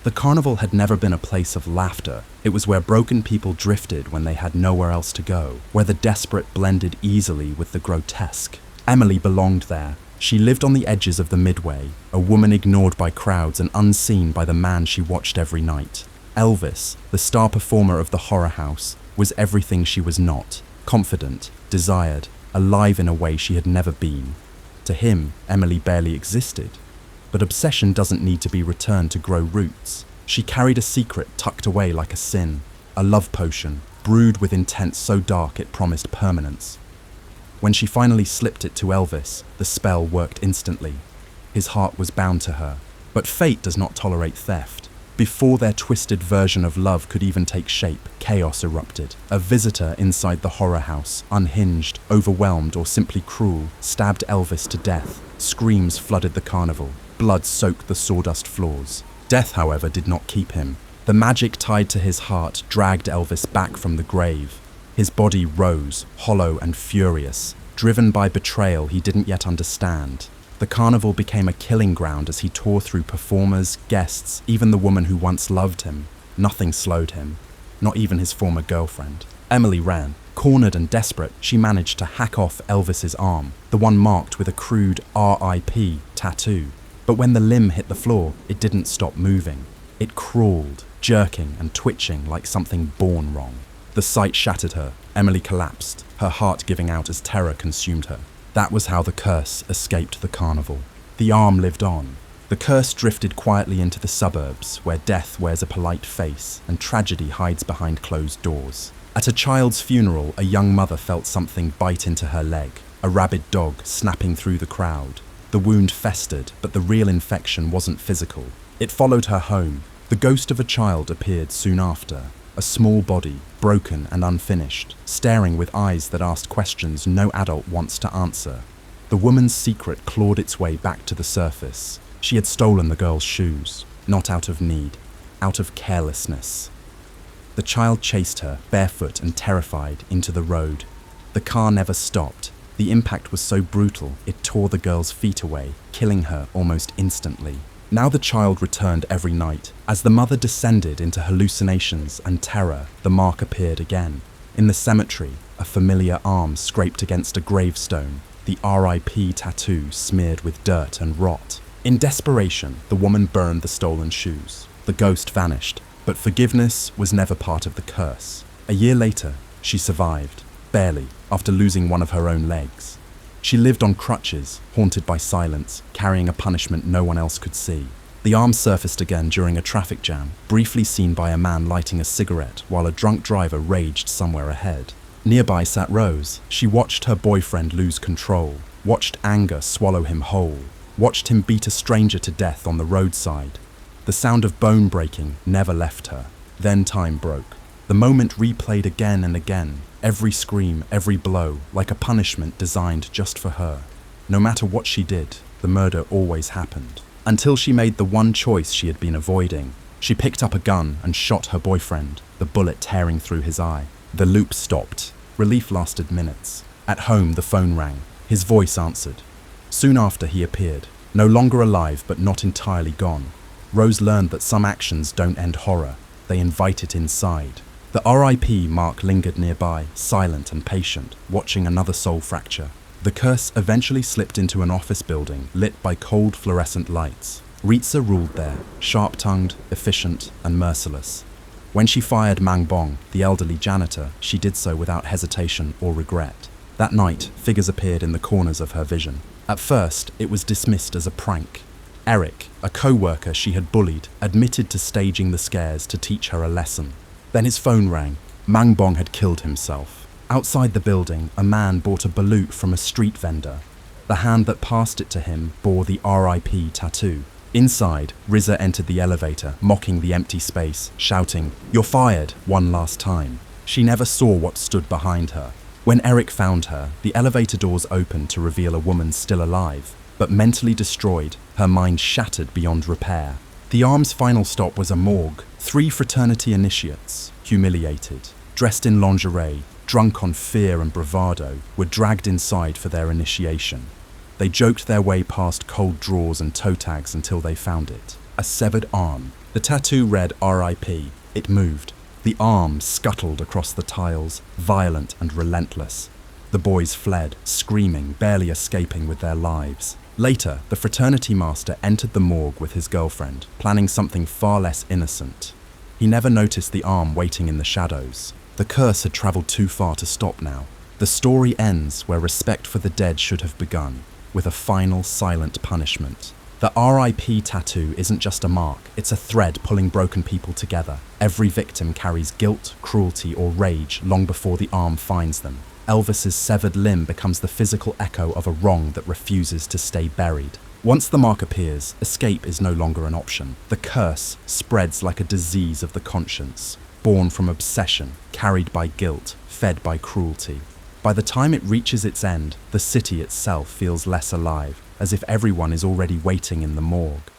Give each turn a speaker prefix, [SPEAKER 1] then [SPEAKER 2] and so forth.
[SPEAKER 1] The carnival had never been a place of laughter. It was where broken people drifted when they had nowhere else to go, where the desperate blended easily with the grotesque. Emily belonged there. She lived on the edges of the midway, a woman ignored by crowds and unseen by the man she watched every night. Elvis, the star performer of the horror house, was everything she was not: confident, desired, alive in a way she had never been. To him, Emily barely existed. But obsession doesn't need to be returned to grow roots. She carried a secret tucked away like a sin, a love potion, brewed with intent so dark it promised permanence. When she finally slipped it to Elvis, the spell worked instantly. His heart was bound to her. But fate does not tolerate theft. Before their twisted version of love could even take shape, chaos erupted. A visitor inside the horror house, unhinged, overwhelmed, or simply cruel, stabbed Elvis to death. Screams flooded the carnival. Blood soaked the sawdust floors. Death, however, did not keep him. The magic tied to his heart dragged Elvis back from the grave. His body rose, hollow and furious, driven by betrayal he didn't yet understand. The carnival became a killing ground as he tore through performers, guests, even the woman who once loved him. Nothing slowed him, not even his former girlfriend. Emily ran. Cornered and desperate, she managed to hack off Elvis's arm, the one marked with a crude R.I.P. tattoo. But when the limb hit the floor, it didn't stop moving. It crawled, jerking and twitching like something born wrong. The sight shattered her. Emily collapsed, her heart giving out as terror consumed her. That was how the curse escaped the carnival. The arm lived on. The curse drifted quietly into the suburbs, where death wears a polite face and tragedy hides behind closed doors. At a child's funeral, a young mother felt something bite into her leg, a rabid dog snapping through the crowd. The wound festered, but the real infection wasn't physical. It followed her home. The ghost of a child appeared soon after. A small body, broken and unfinished, staring with eyes that asked questions no adult wants to answer. The woman's secret clawed its way back to the surface. She had stolen the girl's shoes, not out of need, out of carelessness. The child chased her, barefoot and terrified, into the road. The car never stopped. The impact was so brutal, it tore the girl's feet away, killing her almost instantly. Now the child returned every night. As the mother descended into hallucinations and terror, the mark appeared again. In the cemetery, a familiar arm scraped against a gravestone, the R.I.P. tattoo smeared with dirt and rot. In desperation, the woman burned the stolen shoes. The ghost vanished, but forgiveness was never part of the curse. A year later, she survived, barely, after losing one of her own legs. She lived on crutches, haunted by silence, carrying a punishment no one else could see. The arm surfaced again during a traffic jam, briefly seen by a man lighting a cigarette while a drunk driver raged somewhere ahead. Nearby sat Rose. She watched her boyfriend lose control, watched anger swallow him whole, watched him beat a stranger to death on the roadside. The sound of bone breaking never left her. Then time broke. The moment replayed again and again, every scream, every blow, like a punishment designed just for her. No matter what she did, the murder always happened. Until she made the one choice she had been avoiding. She picked up a gun and shot her boyfriend, the bullet tearing through his eye. The loop stopped. Relief lasted minutes. At home, the phone rang. His voice answered. Soon after, he appeared, no longer alive but not entirely gone. Rose learned that some actions don't end horror. They invite it inside. The R.I.P. mark lingered nearby, silent and patient, watching another soul fracture. The curse eventually slipped into an office building lit by cold fluorescent lights. Ritza ruled there, sharp-tongued, efficient, and merciless. When she fired Mang Bong, the elderly janitor, she did so without hesitation or regret. That night, figures appeared in the corners of her vision. At first, it was dismissed as a prank. Eric, a co-worker she had bullied, admitted to staging the scares to teach her a lesson. Then his phone rang. Mang Bong had killed himself. Outside the building, a man bought a balut from a street vendor. The hand that passed it to him bore the R.I.P. tattoo. Inside, Rizza entered the elevator, mocking the empty space, shouting, "You're fired," one last time. She never saw what stood behind her. When Eric found her, the elevator doors opened to reveal a woman still alive, but mentally destroyed, her mind shattered beyond repair. The arm's final stop was a morgue. 3 fraternity initiates, humiliated, dressed in lingerie, drunk on fear and bravado, were dragged inside for their initiation. They joked their way past cold drawers and toe tags until they found it. A severed arm, The tattoo read R.I.P. It moved. The arm scuttled across the tiles, violent and relentless. The boys fled, screaming, barely escaping with their lives. Later, the fraternity master entered the morgue with his girlfriend, planning something far less innocent. He never noticed the arm waiting in the shadows. The curse had traveled too far to stop now. The story ends where respect for the dead should have begun, with a final silent punishment. The R.I.P. tattoo isn't just a mark, it's a thread pulling broken people together. Every victim carries guilt, cruelty, or rage long before the arm finds them. Elvis's severed limb becomes the physical echo of a wrong that refuses to stay buried. Once the mark appears, escape is no longer an option. The curse spreads like a disease of the conscience, born from obsession, carried by guilt, fed by cruelty. By the time it reaches its end, the city itself feels less alive, as if everyone is already waiting in the morgue.